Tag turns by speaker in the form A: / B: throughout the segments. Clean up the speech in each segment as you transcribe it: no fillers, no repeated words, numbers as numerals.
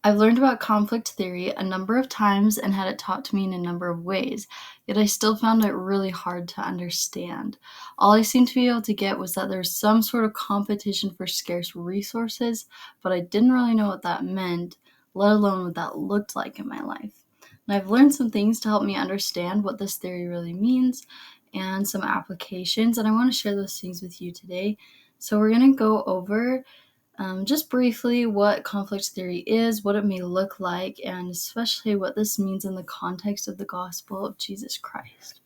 A: I've learned about conflict theory a number of times and had it taught to me in a number of ways, yet I still found it really hard to understand. All I seemed to be able to get was that there's some sort of competition for scarce resources, but I didn't really know what that meant, let alone what that looked like in my life. And I've learned some things to help me understand what this theory really means and some applications, and I want to share those things with you today. So we're going to go over just briefly what conflict theory is, what it may look like, and especially what this means in the context of the gospel of Jesus Christ.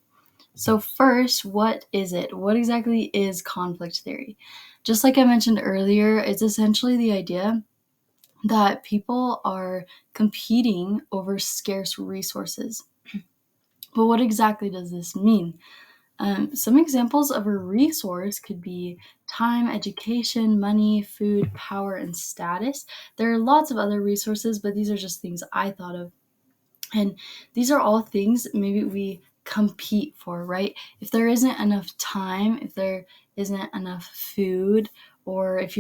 A: So first, what is it? What exactly is conflict theory? Just like I mentioned earlier, it's essentially the idea that people are competing over scarce resources. But what exactly does this mean? Some examples of a resource could be time, education, money, food, power, and status. There are lots of other resources, but these are just things I thought of. And these are all things maybe we compete for, right? If there isn't enough time, if there isn't enough food, or if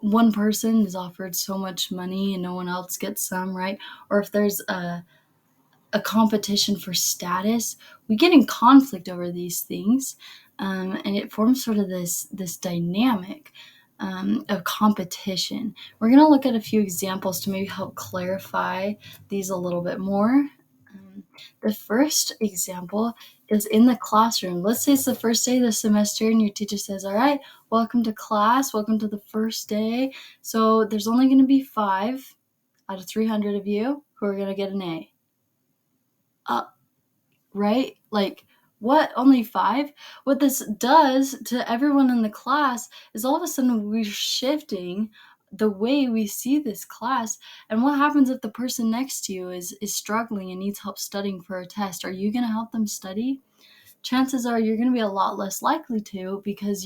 A: one person is offered so much money and no one else gets some, right? Or if there's a competition for status, we get in conflict over these things, and it forms sort of this dynamic of competition. We're going to look at a few examples to maybe help clarify these a little bit more. The first example is in the classroom. Let's say it's the first day of the semester and your teacher says, all right, welcome to class, welcome to the first day. So there's only going to be 5 out of 300 of you who are going to get an A. Right? Like, what? Only 5? What this does to everyone in the class is all of a sudden we're shifting the way we see this class. And what happens if the person next to you is struggling and needs help studying for a test? Are you going to help them study? Chances are you're going to be a lot less likely to, because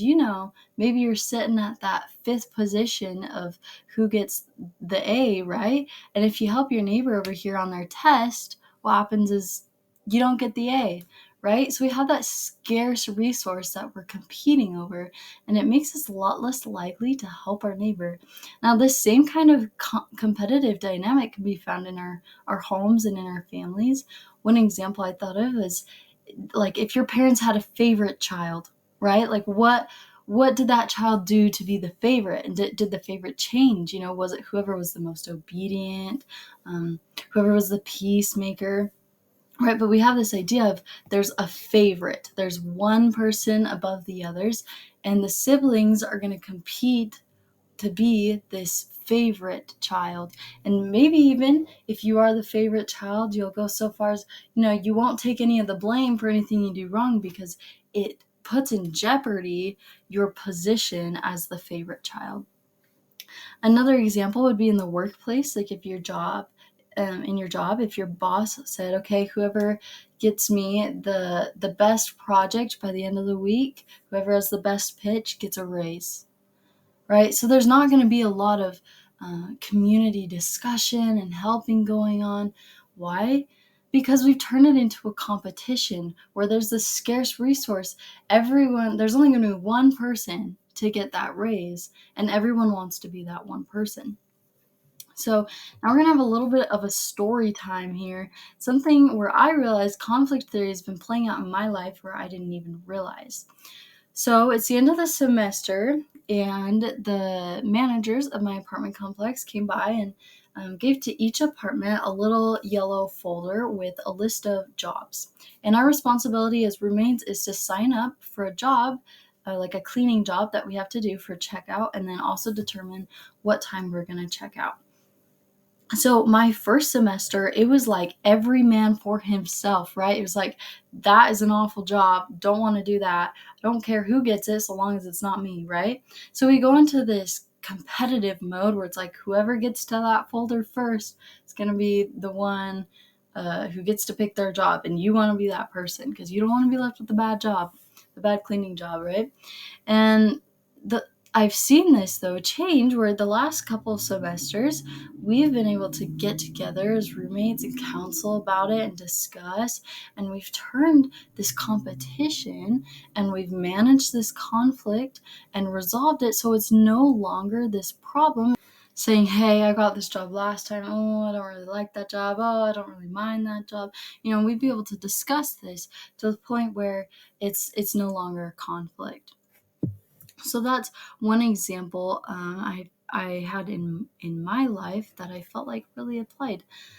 A: maybe you're sitting at that 5th position of who gets the A, right? And if you help your neighbor over here on their test, what happens is you don't get the A, right? So we have that scarce resource that we're competing over, and it makes us a lot less likely to help our neighbor. Now, this same kind of competitive dynamic can be found in our homes and in our families. One example I thought of is, like, if your parents had a favorite child, right? Like, what did that child do to be the favorite? And did the favorite change? Was it whoever was the most obedient, whoever was the peacemaker, right? But we have this idea of there's a favorite. There's one person above the others, and the siblings are going to compete to be this favorite child. And maybe even if you are the favorite child, you'll go so far as, you won't take any of the blame for anything you do wrong, because it puts in jeopardy your position as the favorite child. Another example would be in the workplace, like if in your job, if your boss said, okay, whoever gets me the best project by the end of the week, whoever has the best pitch gets a raise. Right? So there's not going to be a lot of community discussion and helping going on. Why? Because we've turned it into a competition where there's this scarce resource. There's only going to be one person to get that raise, and everyone wants to be that one person. So now we're going to have a little bit of a story time here, something where I realized conflict theory has been playing out in my life where I didn't even realize. So it's the end of the semester, and the managers of my apartment complex came by and gave to each apartment a little yellow folder with a list of jobs. And our responsibility as roommates is to sign up for a job, like a cleaning job that we have to do for checkout, and then also determine what time we're going to check out. So my first semester, it was like every man for himself, right? It was like, that is an awful job. Don't want to do that. I don't care who gets it so long as it's not me, right? So we go into this competitive mode where it's like whoever gets to that folder first is going to be the one who gets to pick their job. And you want to be that person because you don't want to be left with the bad job, the bad cleaning job, right? And I've seen this, though, change where the last couple of semesters, we've been able to get together as roommates and counsel about it and discuss, and we've turned this competition and we've managed this conflict and resolved it so it's no longer this problem. saying, hey, I got this job last time. Oh, I don't really like that job. Oh, I don't really mind that job. We'd be able to discuss this to the point where it's no longer a conflict. So that's one example I had in my life that I felt like really applied.